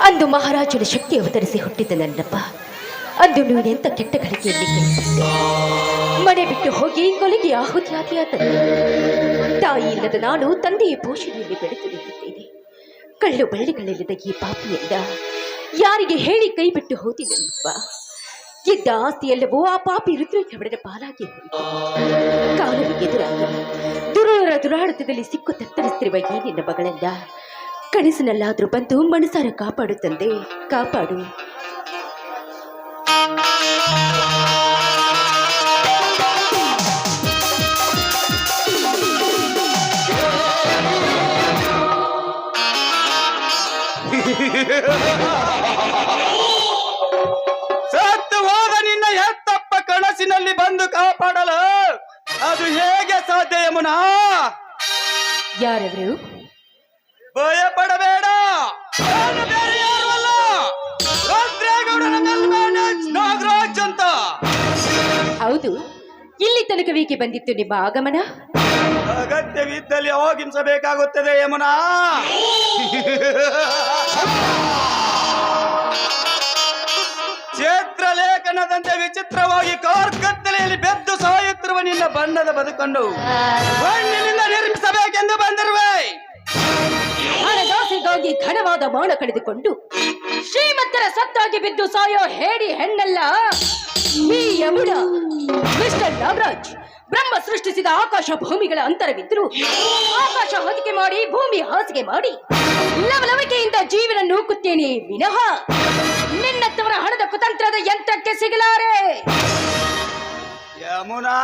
ಅಂದು ಮಹಾರಾಜನ ಶಕ್ತಿ ಅವತರಿಸಿ ಹುಟ್ಟಿದ ನನ್ನಪ್ಪ ಅಂದು ನೀನೆಂತ ಕೆಟ್ಟ ಗಳಿಗೆಯಲ್ಲಿ ಕೈಬಿಟ್ಟೆ. ಮನೆ ಬಿಟ್ಟು ಹೋಗಿ ಕೊಲೆಗೆ ಆಹುತಿಯಾದಿಯ ತಂದೆ. ತಾಯಿ ಇಲ್ಲದ ನಾನು ತಂದೆಯ ಪೋಷಣೆಯಲ್ಲಿ ಬೆಳೆದು ನಿಂತಿದ್ದೇನೆ. ಕಳ್ಳು ಬಳ್ಳಿಗಳಿಲ್ಲದ ಈ ಪಾಪಿಯಿಂದ ಯಾರಿಗೆ ಹೇಳಿ ಕೈ ಬಿಟ್ಟು ಹೋದಿನಪ್ಪ. ಇದ್ದ ಆಸ್ತಿಯೆಲ್ಲವೂ ಆ ಪಾಪಿ ರುದ್ರಕವಡನ ಪಾಲಾಗಿ ಹೋಯಿತು. ಕಾಲವು ಎದುರಾಗಿ ದುರುಳರ ದುರಾಡತದಲ್ಲಿ ಸಿಕ್ಕು ತತ್ತರಿಸುತ್ತಿರುವ ಈ ನಿನ್ನ ಮಗಳನ್ನ ಕನಸಿನಲ್ಲಾದ್ರೂ ಬಂದು ಮನಸಾರ ಕಾಪಾಡು ತಂದೆ, ಕಾಪಾಡು. ಸತ್ತು ಹೋದ ನಿನ್ನ ಹೆತ್ತಪ್ಪ ಕನಸಿನಲ್ಲಿ ಬಂದು ಕಾಪಾಡಲು ಅದು ಹೇಗೆ ಸಾಧ್ಯ ಯಮುನಾ? ಯಾರವರು? ಭಯ ಪಡಬೇಡ, ನಾನು ಬೇರೆ ಯಾರು ಅಲ್ಲ, ರುದ್ರೇಗೌಡನ ನಾಗರಾಜ್ ಅಂತ. ಹೌದು, ಇಲ್ಲಿ ತನಕವೇಕೆ ಬಂದಿತ್ತು ನಿಮ್ಮ ಆಗಮನ? ಅಗತ್ಯವಿದ್ದಲ್ಲಿ ಹೋಗಿಸಬೇಕಾಗುತ್ತದೆ ಯಮುನಾ. ಚಿತ್ರಲೇಖನದಂತೆ ವಿಚಿತ್ರವಾಗಿ ಕಾರ್ಕತ್ತಲೆಯಲ್ಲಿ ಬೆದ್ದು ಸಾಯುತ್ತಿರುವ ನಿನ್ನ ಬಣ್ಣದ ಬದುಕನ್ನು ಮಣ್ಣಿನಿಂದ ನಿರ್ಮಿಸಬೇಕೆಂದು ಬಂದಿರುವೆ. ಹಣದಾಸೆಗಾಗಿ ಘನವಾದ ಮಾನ ಕಳೆದುಕೊಂಡು ಶ್ರೀಮಂತರ ಸತ್ತಾಗಿ ಬಿದ್ದು ಸಾಯೋ ಹೇಡಿ ಹೆಣ್ಣಲ್ಲ ಈ ಯಮುನ. ಮಿಸ್ಟರ್ ನಾಗರಾಜ್, ಬ್ರಹ್ಮ ಸೃಷ್ಟಿಸಿದ ಆಕಾಶ ಭೂಮಿಗಳ ಅಂತರವಿದ್ದರೂ ಆಕಾಶ ಹೊದಿಕೆ ಮಾಡಿ ಭೂಮಿ ಹಾಸಿಗೆ ಮಾಡಿ ಲವಲವಿಕೆಯಿಂದ ಜೀವನ ನೂಕುತ್ತೇನೆ ವಿನಃ ನಿನ್ನತ್ತವರ ಹಣದ ಕುತಂತ್ರದ ಯಂತ್ರಕ್ಕೆ ಸಿಗಲಾರೆ. ಯಮುನಾ,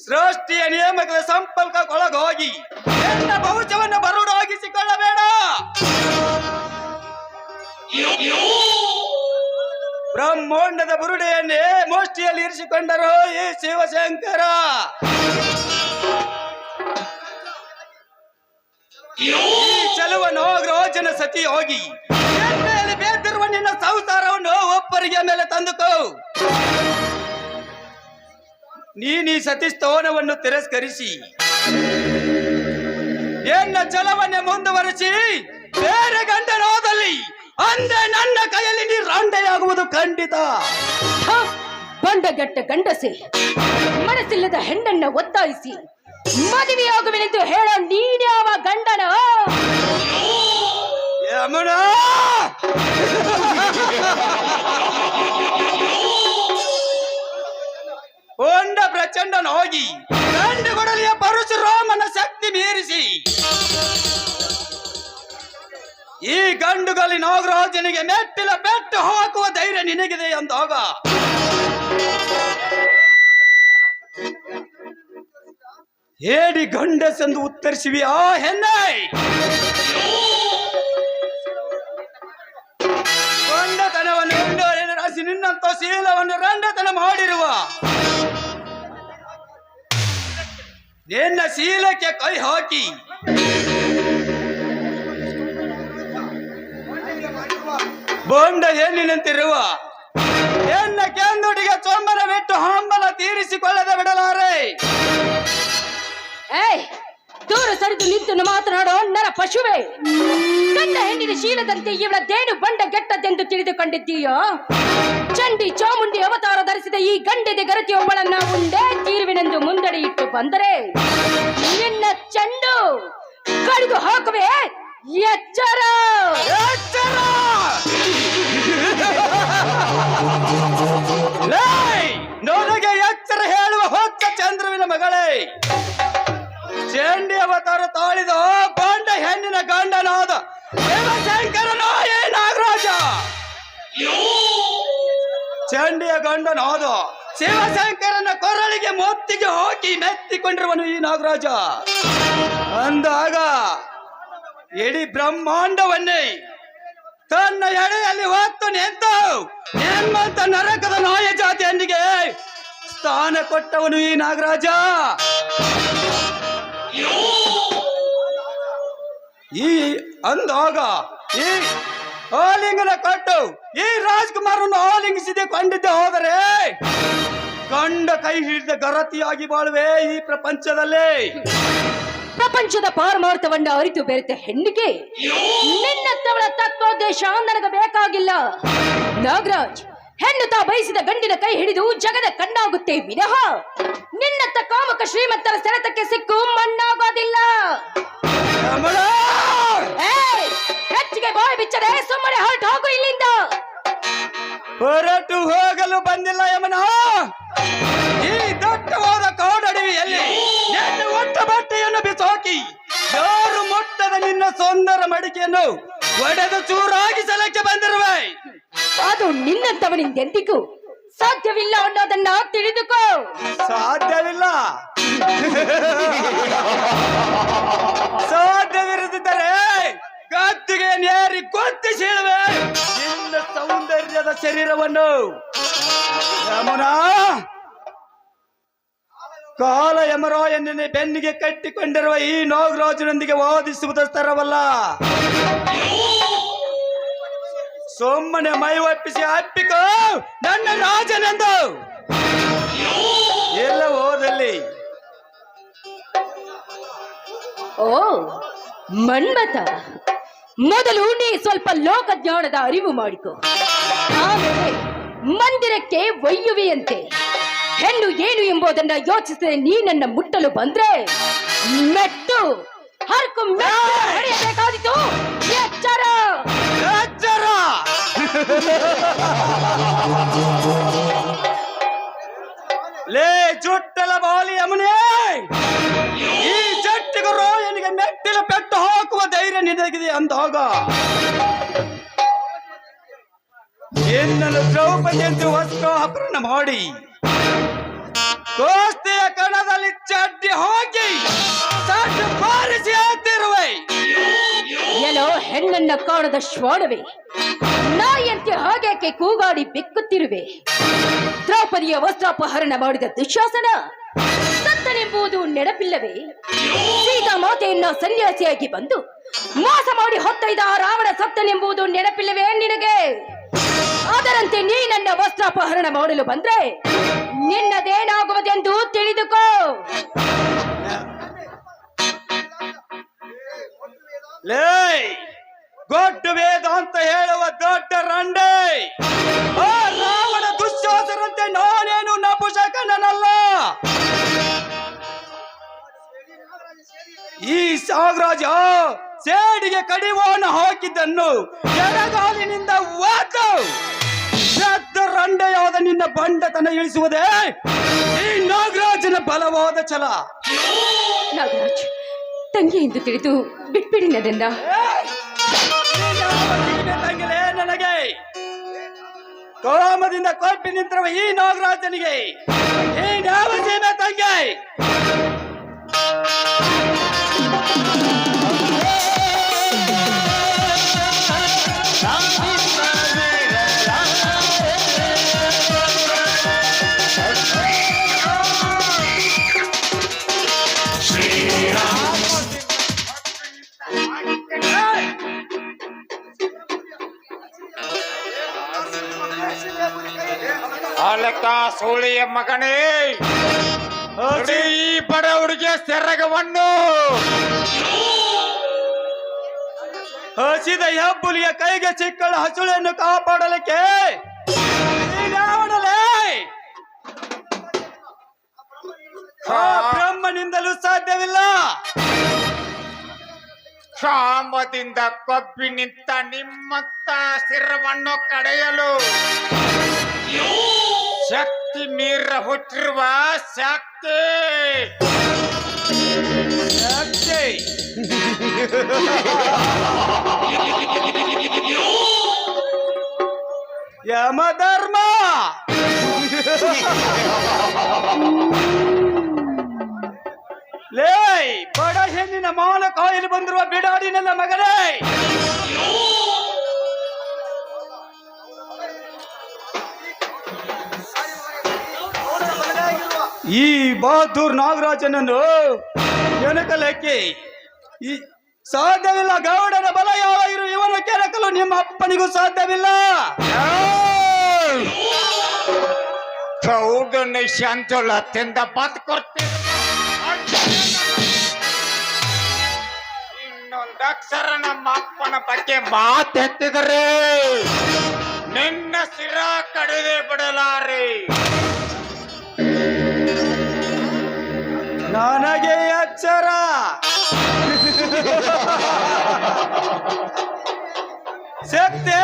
ಸೃಷ್ಟಿಯ ನಿಯಮಗಳ ಸಂಪರ್ಕಕ್ಕೊಳಗೋಗಿ ಎನ್ನ ಬಹುಚವನ್ನು ಬರುಡಾಗಿಸಿಕೊಳ್ಳಬೇಡ. ಬ್ರಹ್ಮಾಂಡದ ಬುರುಡೆಯನ್ನೇ ಮುಷ್ಟಿಯಲ್ಲಿ ಇರಿಸಿಕೊಂಡರು ಈ ಶಿವಶಂಕರ. ಈ ಚಲುವ ನಾಗರಾಜನ ಸತಿ ಹೋಗಿ ಎಣ್ಣೆಯಲ್ಲಿ ಬೇತಿರುವ ನಿನ್ನ ಸಂಸಾರವನ್ನು ಒಬ್ಬರಿಗೆ ಮೇಲೆ ತಂದುಕೋ. ನೀನೀ ಸತಿ ಸ್ಥಾನವನ್ನು ತಿರಸ್ಕರಿಸಿ ಎನ್ನ ಛಲವನ್ನೇ ಮುಂದುವರಿಸಿ ಬೇರೆ ಗಂಡನೋದಲ್ಲಿ ಅಂದೆ ನನ್ನ ಕೈಯಲ್ಲಿ ನೀ ರಾಂಡೆಯಾಗುವುದು ಖಂಡಿತ. ಬಂಡಗಟ್ಟ ಗಂಡಸೆ, ಮನಸ್ಸಿಲ್ಲದ ಹೆಣ್ಣನ್ನ ಒತ್ತಾಯಿಸಿ ಮದುವೆಯಾಗುವೆನೆಂದು ಹೇಳ ನೀನ್ಯಾವ ಗಂಡನ? ಯಮುನಾ, ಹೊಂಡ ಪ್ರಚಂಡನಾಗಿ ಗಂಡುಗೊಡಲಿಯ ಪರಶುರಾಮನ ಶಕ್ತಿ ಮೀರಿಸಿ ಈ ಗಂಡುಗಲಿ ನಾಗರಾಜನಿಗೆ ಮೆಟ್ಟಿಲ ಪೆಟ್ಟು ಹಾಕುವ ಧೈರ್ಯ ನಿನಗಿದೆ ಎಂದಾಗ ಹೇಳಿ ಗಂಡಸೆಂದು ಉತ್ತರಿಸಿವಿ ಆ ಹೆಣ್ಣೆ. ಗಂಡತನವನ್ನು ಹೆಣ್ಣೋರಿನ ರಾಶಿ ನಿನ್ನಂತ ಶೀಲವನ್ನು ರಂಡತನ ಮಾಡಿರುವ ನಿನ್ನ ಶೀಲಕ್ಕೆ ಕೈ ಹಾಕಿ ಬಂಡ ಹೆಣ್ಣಿನಂತಿರುವ ಎನ್ನ ಕೆಂದುಟಿಗೆ ಚೊಂಬನ ಬಿಟ್ಟು ಹಂಬಲ ತೀರಿಸಿಕೊಳ್ಳದೆ ಬಿಡಲಾರೆ. ದೂರ ಸರಿದು ನಿಂತು ಮಾತನಾಡೋ ನರ ಪಶುವೆ, ಗಂಡ ಹೆಣ್ಣಿನ ಶೀಲದಂತೆ ಇವಳ ದೇನು ಬಂಡ ಗೆಟ್ಟದ್ದೆಂದು ತಿಳಿದುಕೊಂಡಿದ್ದೀಯೋ? ಚಂಡಿ ಚಾಮುಂಡಿ ಅವತಾರ ಧರಿಸಿದ ಈ ಗಂಡೆದೆ ಗರತಿಯೊಬ್ಬಳನ್ನ ಉಂಡೆ ತೀರುವಿನೆಂದು ಮುಂದಡಿ ಇಟ್ಟು ಬಂದರೆ ನಿನ್ನ ಚಂಡು ಕಡಿದು ಹಾಕುವೆ. ಎಚ್ಚರ, ಎಚ್ಚರ! ನನಗೆ ಎಚ್ಚರ ಹೇಳುವ ಹೊತ್ತ ಚಂದ್ರುವಿನ ಮಗಳೇ, ಚಂಡಿ ಅವತಾರ ತಾಳಿದ ಬಂಡ ಹೆಣ್ಣಿನ ಗಂಡನಾದ ಶಿವಶಂಕರನೋ ಏ ನಾಗರಾಜ. ಚಂಡಿಯ ಗಂಡನಾದ ಶಿವಶಂಕರನ ಕೊರಳಿಗೆ ಮೊತ್ತಿಗೆ ಹಾಕಿ ಮೆತ್ತಿಕೊಂಡಿರುವನು ಈ ನಾಗರಾಜ. ಅಂದಾಗ ಇಡೀ ಬ್ರಹ್ಮಾಂಡವನ್ನೇ ತನ್ನ ಎಡೆಯಲ್ಲಿ ಹೊತ್ತು ನಿಂತು ನಿಮ್ಮಂತ ನರಕದ ನಾಯ ಜಾತಿಯೊಂದಿಗೆ ಸ್ಥಾನ ಕೊಟ್ಟವನು ಈ ನಾಗರಾಜ. ಈ ಅಂದಾಗ ಈ ಆಲಿಂಗನ ಕೊಟ್ಟು ಈ ರಾಜ್ಕುಮಾರನ್ನು ಆಲಿಂಗಿಸಿದೆ ಕೊಂಡಿದ್ದೆ ಹೋದರೆ ಗಂಡ ಕೈ ಹಿಡಿದ ಗರತಿಯಾಗಿ ಬಾಳುವೆ ಈ ಪ್ರಪಂಚದಲ್ಲಿ. ಪ್ರಪಂಚದ ಪಾರಮಾರ್ಥವನ್ನ ಅರಿತು ಬೆರೆತ ಹೆಣ್ಣಿಗೆ ನಿನ್ನತ್ತವಳ ತತ್ವೋದ್ದೇಶ ನನಗೆ ಬೇಕಾಗಿಲ್ಲ. ನಾಗರಾಜ್, ಹೆಣ್ಣು ತಾ ಬಯಸಿದ ಗಂಡಿನ ಕೈ ಹಿಡಿದು ಜಗದ ಕಣ್ಣಾಗುತ್ತೆ ವಿನಃ ನಿನ್ನತ್ತ ಕಾಮಕ ಶ್ರೀಮಂತರ ಸೆಳೆತಕ್ಕೆ ಸಿಕ್ಕು ಮಣ್ಣಾಗೋದಿಲ್ಲ. ಹೆಚ್ಚಿಗೆ ಬಾಯಿ ಬಿಚ್ಚದೆ ಸುಮ್ಮನೆ ಹೊರಟು ಹೋಗು ಇಲ್ಲಿಂದ. ಹೊರಟು ಹೋಗಲು ಬಂದಿಲ್ಲ ಯಮನ. ಈ ದಟ್ಟವಾದ ಕಾಡಡವಿಯಲ್ಲಿ ನಿನ್ನ ಒಟ್ಟ ಬಟ್ಟೆಯನ್ನು ಬಿಸಾಕಿ ಯಾರು ಮೊಟ್ಟದ ನಿನ್ನ ಸುಂದರ ಮಡಿಕೆಯನ್ನು ಒಡೆದು ಚೂರಾಗಿಸಲಕ್ಕೆ ಬಂದಿರುವೆ. ಅದು ನಿನ್ನಂತವನಿಂದೆಂದಿಗೂ ಸಾಧ್ಯವಿಲ್ಲ ಅನ್ನೋದನ್ನ ತಿಳಿದುಕೋ. ಸಾಧ್ಯವಿಲ್ಲ. ಸಾಧ್ಯವಿರದಿದ್ದರೆ ಗದ್ದಿಗೆ ನೇರಿ ಕೊತ್ತಿ ಸೀಳುವೆ ನಿನ್ನ ಸೌಂದರ್ಯದ ಶರೀರವನ್ನು. ಯಮುನಾ, ಕಾಲ ಯಮರಾಯನ ಬೆನ್ನಿಗೆ ಕಟ್ಟಿಕೊಂಡಿರುವ ಈ ನಾಗರಾಜನೊಂದಿಗೆ ವಾದಿಸುವುದು ತರವಲ್ಲ. ಸುಮ್ಮನೆ ಮೈ ಒಪ್ಪಿಸಿ ಅಪ್ಪಿಕೋ ನನ್ನ ರಾಜನೆಂದು. ಎಲ್ಲ ಹೋದಲ್ಲಿ ಓ ಮನ್ಮಥ, ಮೊದಲು ನೀ ಸ್ವಲ್ಪ ಲೋಕಜ್ಞಾನದ ಅರಿವು ಮಾಡಿಕೊ, ಆಮೇಲೆ ಮಂದಿರಕ್ಕೆ ಒಯ್ಯುವೆಯಂತೆ. ಹೆಣ್ಣು ಏನು ಎಂಬುದನ್ನ ಯೋಚಿಸದೆ ನೀ ನನ್ನ ಮುಟ್ಟಲು ಬಂದ್ರೆ ಮೆಟ್ಟು ಹರ್ಕು ಹೊಡೆಯಬೇಕಾದಿತು. ಎಚ್ಚರ ಎಚ್ಚರ. ಲೇ ಚುಟ್ಟಲ ಬಾಲಿ ಯಮುನೆ, ಈ ಜಟ್ಟಿಗೂ ರೋಯನಿಗೆ ಮೆಟ್ಟಿಲ ಪೆಟ್ಟು ಹಾಕುವ ಧೈರ್ಯ ನಿನಗಿದೆ ಅಂದಾಗ ಎನ್ನಲು ದ್ರೌಪದಿ ಎಂದು ವಸ್ತ್ರಾಪರಣ ಮಾಡಿ ಕೋಸ್ತಿಯ ಕಣದಲ್ಲಿ ಚಡ್ಡಿ ಹಾಕಿ ಸಡ್ಡು ಬಾರಿಸಿ ಹಾಕ್ತಿರುವೆ. ಎಲ್ಲೋ ಹೆಣ್ಣನ್ನ ಕಾಣದ ಶ್ವಾನವೇ, ನಾಯಿಯಂತೆ ಹಾಗೇಕೆ ಕೂಗಾಡಿ ಬೆಕ್ಕುತ್ತಿರುವೆ? ದ್ರೌಪದಿಯ ವಸ್ತ್ರಾಪಹರಣ ಮಾಡಿದ ದುಶ್ಯಾಸನ ಸತ್ತನೆಂಬುದು ನೆನಪಿಲ್ಲವೇ? ಸೀತಾ ಮಾತೆಯನ್ನ ಸನ್ಯಾಸಿಯಾಗಿ ಬಂದು ಮೋಸ ಮಾಡಿ ಹೊತ್ತೊಯ್ದ ರಾವಣ ಸತ್ತನೆಂಬುದು ನೆನಪಿಲ್ಲವೇ ನಿನಗೆ? ಅದರಂತೆ ನೀ ನನ್ನ ವಸ್ತ್ರಾಪಹರಣ ಮಾಡಲು ಬಂದ್ರೆ ನಿನ್ನದೇನಾಗುವುದೆಂದು ತಿಳಿದುಕೋ. ಲೇ ಗೊಡ್ಡ ವೇದ ಅಂತ ಹೇಳುವ ದೊಡ್ಡ ರಂಡೆ, ಆ ರಾವಣ ದುಶ್ಯಾಸನಂತೆ ನಾನೇನು ನಪುಂಸಕನಲ್ಲ. ಈ ಸಾಗರಾಜ ಸೇಡಿಗೆ ಕಡಿವಾಣ ಹಾಕಿದ್ದನ್ನು ಎಡಗಾಲಿನಿಂದ ವಾತು ದೊಡ್ಡ ರಂಡೆಯಾದ ನಿನ್ನ ಬಂಡತನ ಇಳಿಸುವುದೇ ಈ ನಾಗರಾಜನ ಬಲವಾದ ಛಲ. ನಾಗರಾಜ್, ತಂಗಿ ಎಂದು ತಿಳಿದು ಬಿಟ್ಬಿಡಿ ನನ್ನನ್ನ. ತಂಗಿಲೇ ನನಗೆ ಕೋಮದಿಂದ ಕೊಪ್ಪಿ ನಿಂತಿರುವ ಈ ನಾಗರಾಜನಿಗೆ ಈ ಯಾವ ಸೀಮೆ ತಂಗಿ? ಅಲಕ ಸೋಳಿಯ ಮಗನೇ, ಈ ಬಡವರಿಗೆ ಸೆರಗವನ್ನು ಹಸಿದ ಹೆಬ್ಬುಲಿಯ ಕೈಗೆ ಸಿಕ್ಕಳ ಹಸುಳೆಯನ್ನು ಕಾಪಾಡಲಿಕ್ಕೆ ಬ್ರಹ್ಮನಿಂದಲೂ ಸಾಧ್ಯವಿಲ್ಲ. ಕ್ಷಾಮದಿಂದ ಕೊಬ್ಬಿ ನಿಂತ ನಿಮ್ಮತ್ತ ಸಿರವನ್ನು ಕಡೆಯಲು ಶಕ್ತಿ ಮೀರ ಹುಟ್ಟಿರುವ ಶಕ್ತಿ ಯಮಧರ್ಮ. ಲೇ ಬಡ ಹೆಣ್ಣಿನ ಮಾನ ಕಾಯಿಲೆ ಬಂದಿರುವ ಬಿಡಾಡಿ ನನ್ನ ಮಗನೇ, ಈ ಬಹದ್ದೂರ್ ನಾಗರಾಜನನ್ನು ಕೆಣಕಲಕ್ಕೆ ಈ ಸಾಧ್ಯವಿಲ್ಲ. ಗೌಡನ ಬಲ ಯಾವ ಇರು ಇವನು ಕೆಣಕಲು ನಿಮ್ಮ ಅಪ್ಪನಿಗೂ ಸಾಧ್ಯವಿಲ್ಲ. ಚೌದನ ಶಾಂತೊಳತ್ತಿಂದ ಬದ್ ಕೊಡ್ತೀನಿ ಇನ್ನೊಂದು ಅಕ್ಷರ ನಮ್ಮ ಅಪ್ಪನ ಬಗ್ಗೆ ಮಾತೆತ್ತಿದರೆ ನಿನ್ನ ಸಿರ ಕಡಿದೆ ಬಿಡಲಾರೆ. ನನಗೆ ಎಚ್ಚರ. ಶಕ್ತಿ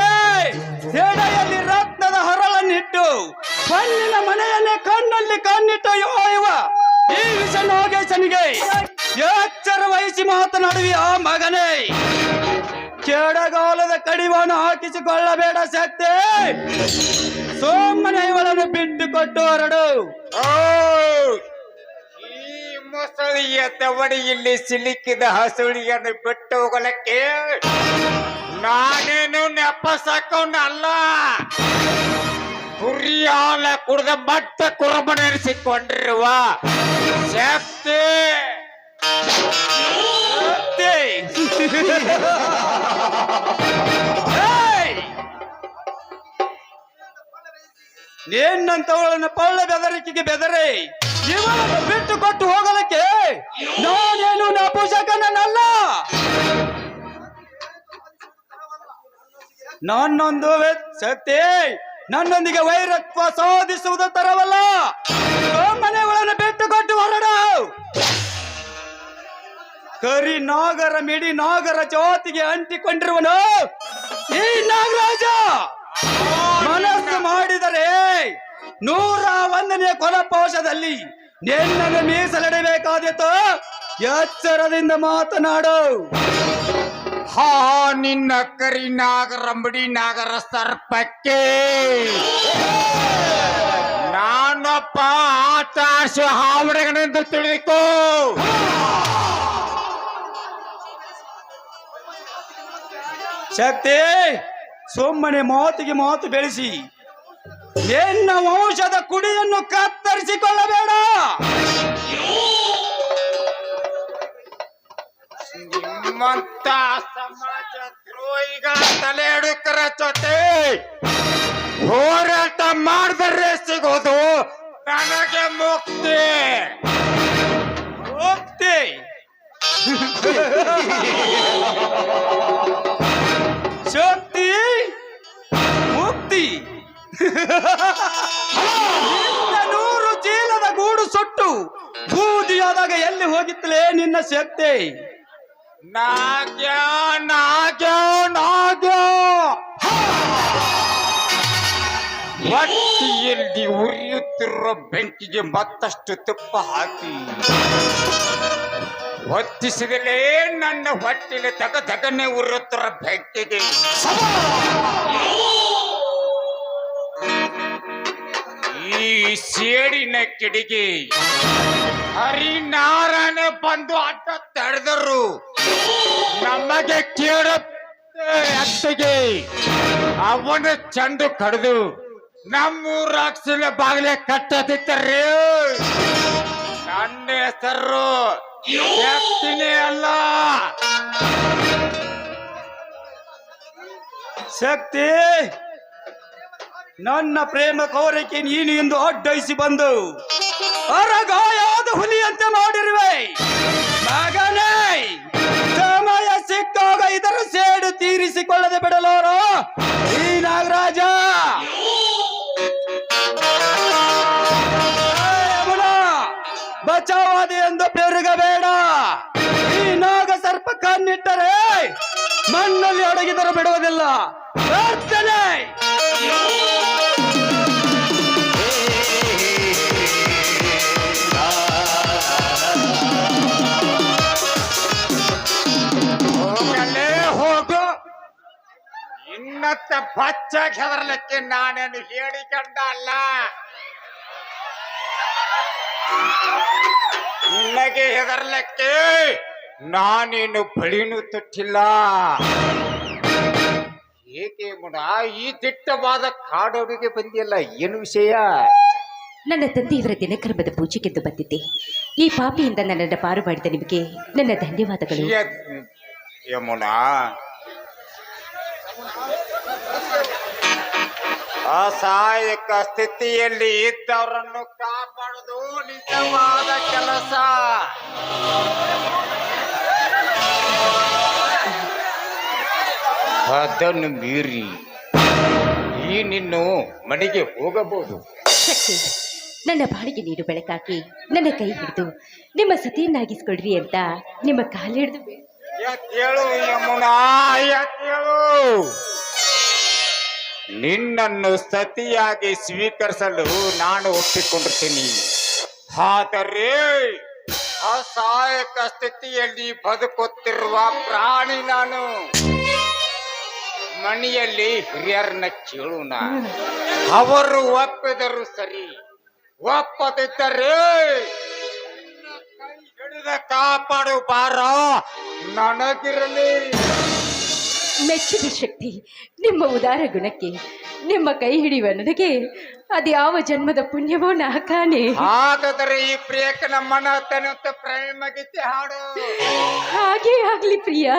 ಹೆಡೆಯಲ್ಲಿ ರತ್ನದ ಹರಳನ್ನಿಟ್ಟು ಕಣ್ಣಿನ ಮನೆಯನ್ನೇ ಕಣ್ಣಲ್ಲಿ ಕಣ್ಣಿಟ್ಟು ಇವ ಈ ವಿಷ ನಾಗೇಶನಿಗೆ ಎಚ್ಚರ ವಹಿಸಿ ಮಾತನಾಡುವಿ ಆ ಮಗನೇ. ಕೆಡಗಾಲದ ಕಡಿವಾಣ ಹಾಕಿಸಿಕೊಳ್ಳಬೇಡ ಶಕ್ತಿ. ಸೋಮನೆ ಇವಳನ್ನು ಬಿಟ್ಟು ಕೊಟ್ಟು ಹೊರಡು. ಈ ಮೊಸಳಿಯ ತವಡಿಯಲ್ಲಿ ಸಿಲುಕಿದ ಹಸುಳಿಯನ್ನು ಬಿಟ್ಟು ಹೋಗಲಕ್ಕೆ ನಾನೇನು ನೆಪ ಸಾಕೋನಲ್ಲ. ಕುರಿ ಹಾಲ ಕುಡಿದ ಮಟ್ಟ ಕುರುಬನೆನಿಸಿಕೊಂಡಿರುವ ಶಕ್ತಿ. ನಿನ್ನಂತವಳನ್ನು ಪಳ್ಳ ಬೆದರಿಕೆಗೆ ಬೆದರಿ ಇವಳನ್ನು ಬಿಟ್ಟು ಕೊಟ್ಟು ಹೋಗಲಿಕ್ಕೆ ನಾನೇನು ನಪುಂಸಕನಲ್ಲ. ನನ್ನೊಂದು ಶಕ್ತಿ ನನ್ನೊಂದಿಗೆ ವೈರತ್ವ ಸಾಧಿಸುವುದು ತರವಲ್ಲ. ಮನೆಗಳನ್ನು ಬಿಟ್ಟು ಕೊಟ್ಟು ಹೊರಡು. ಕರಿ ನಾಗರ ಮಿಡಿ ನಾಗರ ಜಾತಿಗೆ ಅಂಟಿಕೊಂಡಿರುವನು ಈ ನಾಗರಾಜ. ಮನಸ್ಸು ಮಾಡಿದರೆ 101ನೇ ಕೊಲಪಾಶದಲ್ಲಿ ನಿನ್ನನ್ನು ಮೀಸಲಿಡಬೇಕಾದಿತ್ತು. ಎಚ್ಚರದಿಂದ ಮಾತನಾಡು. ಹಾ ನಿನ್ನ ಕರಿ ನಾಗರ ಅಂಬಡಿ ನಾಗರ ಸರ್ಪಕ್ಕೆ ನಾನೊಬ್ಬ ಆಟ ಆಡಿಸುವ ಹಾವಡೆಗನೆಂದು ತಿಳಿದುಕೋ. ಶಕ್ತಿ ಸುಮ್ಮನೆ ಮಾತಿಗೆ ಮಾತು ಬೆಳೆಸಿ ನಿನ್ನ ವಂಶದ ಕುಡಿಯನ್ನು ಕತ್ತರಿಸಿಕೊಳ್ಳಬೇಡ. ನಿಮ್ಮಂತ ಸಮಾಜ ದ್ರೋಹಿಗಳ ತಲೆ ಎಡುಕರ ಜೊತೆ ಹೋರಾಟ ಮಾಡಿದರೆ ಸಿಗೋದು ನನಗೆ ಮುಕ್ತಿ. ಮುಕ್ತಿ ಶಕ್ತಿ ಮುಕ್ತಿ. 100 ಚೀಲದ ಗೂಡು ಸುಟ್ಟು ಬೂದಿಯಾದಾಗ ಎಲ್ಲಿ ಹೋಗಿತ್ತಲೇ ನಿನ್ನ ಶಕ್ತಿ? ನಾಗ್ಯ ನಾಗ್ಯ ನಾಗ್ಯ ಹೊಟ್ಟೆಯಲ್ಲಿ ಉರಿಯುತ್ತಿರುವ ಬೆಂಕಿಗೆ ಮತ್ತಷ್ಟು ತುಪ್ಪ ಹಾಕಿ ಹೊತ್ತಿಸಿದಲೇ ನನ್ನ ಹೊಟ್ಟೆಯಲ್ಲಿ ತಗನೆ ಉರಿಯುತ್ತಿರುವ ಬೆಂಕಿಗೆ ಈ ಸೇಡಿನ ಕಿಡಿಗೆ ಹರಿನಾರಾಯಣ ಬಂದು ಅಡ್ಡ ತಡೆದರು. ನಮಗೆ ಕೇಳ ಅತ್ತಿಗೆ ಅವನ ಚಂಡು ಕಡಿದು ನಮ್ಮೂರ ಅಕ್ಷಲ ಬಾಗಿಲೆ ಕಟ್ಟದಿತ್ತರ್ರಿ. ನನ್ನ ಹೆಸರು ಶಕ್ತಿನೇ ಅಲ್ಲ. ಶಕ್ತಿ ನನ್ನ ಪ್ರೇಮ ಕೋರಿಕೆ ನೀನು ಎಂದು ಅಡ್ಡಯಿಸಿ ಬಂದು ಅರಗಾಯಾದ ಹುಲಿಯಂತೆ ಮಾಡಿರುವೆ ಮಗನೇ. ಸಮಯ ಸಿಕ್ಕಾಗ ಇದರ ಸೇಡು ತೀರಿಸಿಕೊಳ್ಳದೆ ಬಿಡಲೋರು ಈ ನಾಗರಾಜ. ಬಚಾವಾದಿ ಎಂದು ಪೆರುಗಬೇಡ. ಈ ನಾಗ ಸರ್ಪ ಕಣ್ಣಿಟ್ಟರೆ ಮಣ್ಣಲ್ಲಿ ಅಡಗಿದರೂ ಬಿಡುವುದಿಲ್ಲ. ಪ್ರಾರ್ಥನೆ. ಹೋಗಲೇ ಹೋಗು. ಇನ್ನತ್ತ ಬಚ್ಚಾಗಿ ಹೆದರ್ಲಿಕ್ಕೆ ನಾನೇನು ಹೇಳಿಕೊಂಡ ಅಲ್ಲ. ನಿನಗೆ ಹೆದರ್ಲಿಕ್ಕೆ ನಾನೇನು ಬಳಿನೂ ತೊಟ್ಟಿಲ್ಲ. ಏಕೆ ಮುಡ ಈ ದಿಟ್ಟವಾದ ಕಾಡೋಡಿಗೆ ಬಂದಿಲ್ಲ, ಏನು ವಿಷಯ? ನನ್ನ ತಂದೆಯವರ ದಿನಕರ್ಮದ ಪೂಜೆಗೆಂದು ಬಂದಿದ್ದೆ. ಈ ಪಾಪಿಯಿಂದ ನನ್ನನ್ನು ಪಾರು ಮಾಡಿದ ನಿಮಗೆ ನನ್ನ ಧನ್ಯವಾದಗಳು. ಯಮುನಾ, ಅಸಹಾಯಕ ಸ್ಥಿತಿಯಲ್ಲಿ ಇದ್ದವರನ್ನು ಕಾಪಾಡುವುದು ನಿಜವಾದ ಕೆಲಸ. ಅದನ್ನು ಮೀರಿ ಈ ನಿನ್ನ ಮನೆಗೆ ಹೋಗಬಹುದು. ಶಕ್ತಿ, ನನ್ನ ಬಾಳಿಗೆ ನೀರು ಬೆಳಕಾಕಿ ನನ್ನ ಕೈ ಹಿಡಿದು ನಿಮ್ಮ ಸತಿಯನ್ನಾಗಿಸ್ಕೊಳ್ರಿ ಅಂತ ನಿಮ್ಮ ಕಾಲು ಹಿಡಿದು ಎದ್ದೇಳು ಯಮುನಾ, ಎದ್ದೇಳು. ನಿನ್ನನ್ನು ಸತಿಯಾಗಿ ಸ್ವೀಕರಿಸಲು ನಾನು ಒಪ್ಪಿಕೊಂಡಿರ್ತೀನಿ. ಆದರೆ ಅಸಹಾಯಕ ಸ್ಥಿತಿಯಲ್ಲಿ ಬದುಕುತ್ತಿರುವ ಪ್ರಾಣಿ ನಾನು. ಮನೆಯಲ್ಲಿ ಹಿರಿಯರನ್ನ ಕೇಳೋಣ, ಅವರು ಒಪ್ಪಿದರು ಸರಿ, ಒಪ್ಪದಿದ್ದರೆ ಕೈ ಹಿಡಿದ ಕಾಪಾಡು ಭಾರ ನನಗಿರಲಿ. ಮೆಚ್ಚಿದ ಶಕ್ತಿ, ನಿಮ್ಮ ಉದಾರ ಗುಣಕ್ಕೆ ನಿಮ್ಮ ಕೈ ಹಿಡಿಯುವ ನನಗೆ ಅದ್ಯಾವ ಜನ್ಮದ ಪುಣ್ಯವೋ ನಾಕಾನೆ. ಹಾಗಾದರೆ ಈ ಪ್ರಿಯಕ್ಕೆ ನಮ್ಮನ ತನುತ್ತ ಪ್ರೇಮ ಗೀತೆ ಹಾಡು. ಹಾಗೇ ಆಗ್ಲಿ ಪ್ರಿಯ.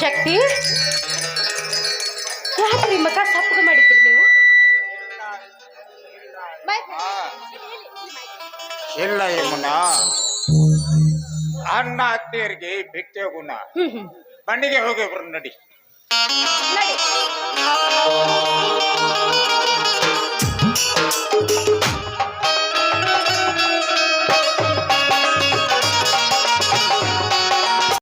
ಶಕ್ತಿ ಯಾಕ್ರಿ ಮಗ ಸಪ್ಪಗ ಮಾಡಿದ್ರಿ ನೀವು? ಇಲ್ಲ ಯಮುನ, ಅಣ್ಣ ಅತ್ತೆಯರಿಗೆ ಬಿಟ್ಟೆ ಗುಣ. ಹ್ಮ್ ಬಂಡಿಗೆ ಹೋಗಿ ಬರು ನಡಿ. ನಡಿ.